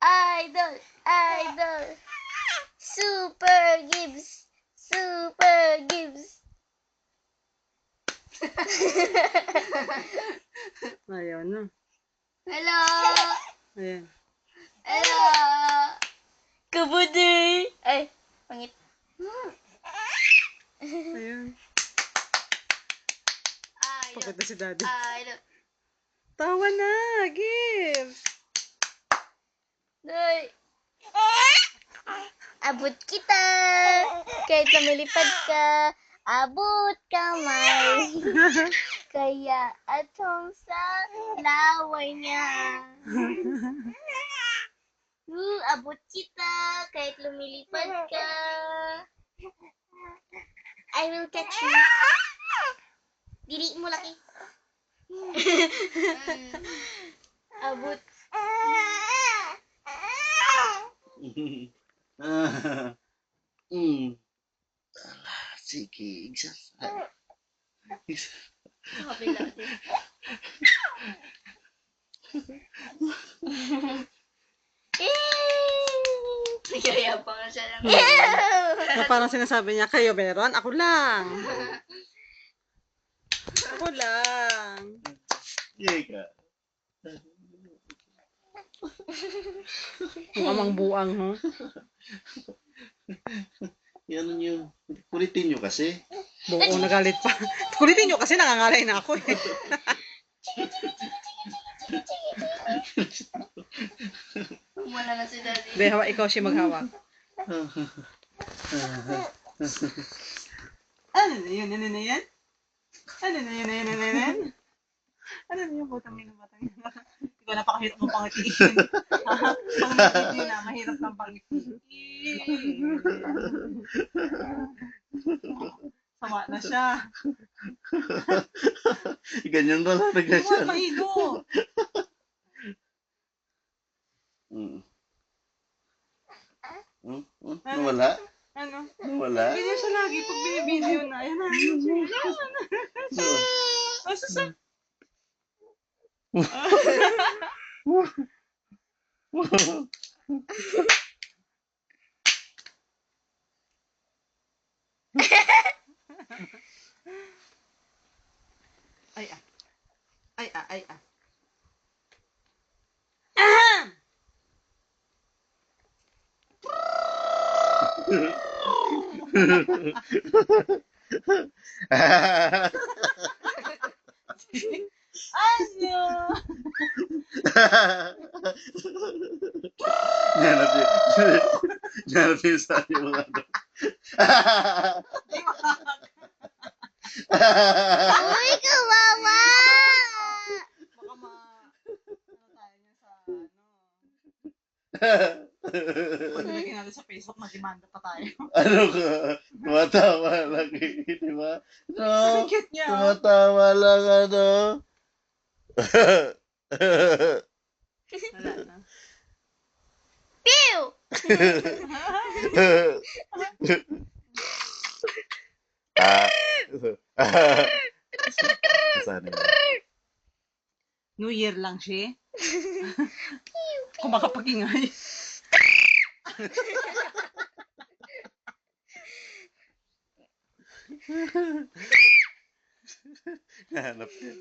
Idol, idol. Super Gibbs, Super Gibbs. Ayaw na. Hello. Ayan. Hello. Kabudi. Ay, pangit. Ayan. Pagod na si daddy. Idol. Tawa na! Gibbs! Doy. Abot kita. Kahit lumilipad ka, abot kamay. Kaya atong sa laway niya. Abot kita kahit lumilipad ka. I will catch you. Dili mo laki. Abot. Sige, isa. Kabila din. Nagyayabang na siya lang. Na parang sinasabi niya, kayo meron? Ako lang. Ako lang. Yeka. Ang amang buang, ho? Yan nyo. Kulitin nyo kasi. Buo, nagalit pa. Kulitin nyo kasi nangangalay na ako eh. Wala na si daddy. Be, hawa, ikaw siya maghawak. Ano na yun? Ano na yan? Ano na yun? Ano na yan? Ano na yun? Butang yun, batang yun. Ikaw, napakahirap mo pangitiin. Pang nagiging na, mahirap ng pangitiin. Sama na siya. Ganyan talaga Huwag siya. maigo. Nawala? Ano? Nawala? Ganyan siya lagi pag binibideo na. Ayan na. So, Basta sa... Ay ah. Ay ah, ay ah. Ahem! Ano? Nanap yung sabi mo nga doon. Uy, kawawa! Baka ma... Ano tayo niya sa ano? Pag nilagay natin sa Facebook, mag-demanda pa tayo. Ano ka? Tumatawa lang eh, di ba? No, Ang cute niya. tumatawa lang ano. Wala na. Pew! Sana yun. New Year lang siya. Kung makapag-ingay. Hanap yan.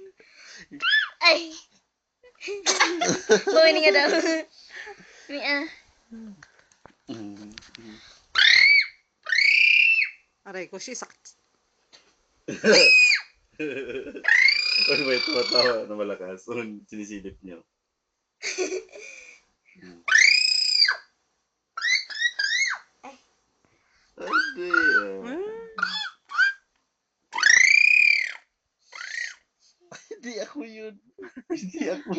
Ay! Bawin nga daw. Aray ko, siya sakit. Pag may tumatawa na malakas, sinisilip niyo. Hindi Hindi ako yun. Hindi ako.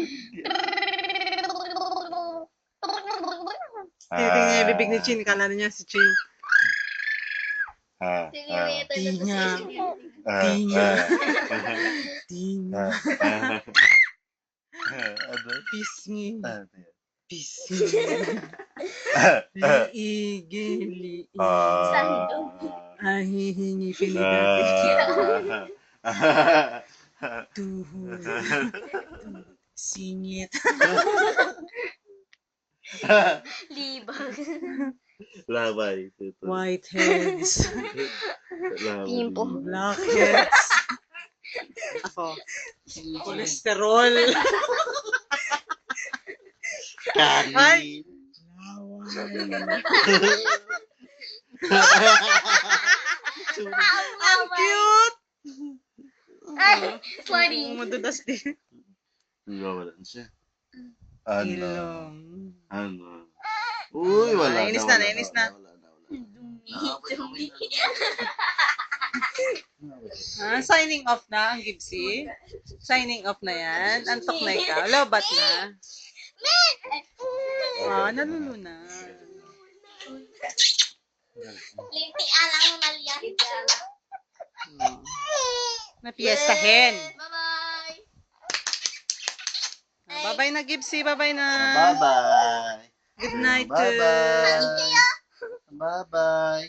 Tinitingnan niya yung bibig ni Chin. Kala niya si Chin. Tinga. Tinga. Tinga. Ano? Pisngi. Ano yan? Pisngi. Liigi. Liigi. Ahihingi pinigati. Tuhod. Singit. Libag. Labay. Ito. Whiteheads. Labay. Pimple. Blackheads. Ako. Kolesterol. Ay! Kanin. Ang cute! Ay, sorry. Madudas din. Nawawalan siya. Ano? Ilong. Ano? Uy, wala Nainis na. na, nainis na. Wala na. Dumi. Signing off na ang Gibsy. Signing off na yan. Antok na ikaw. Lobat na. Naluluna. Linti alang Malia. Napiestahin. Bye-bye. Bye-bye na, Gibsy. Bye-bye na. Bye-bye. Good night. Bye-bye. Bye-bye.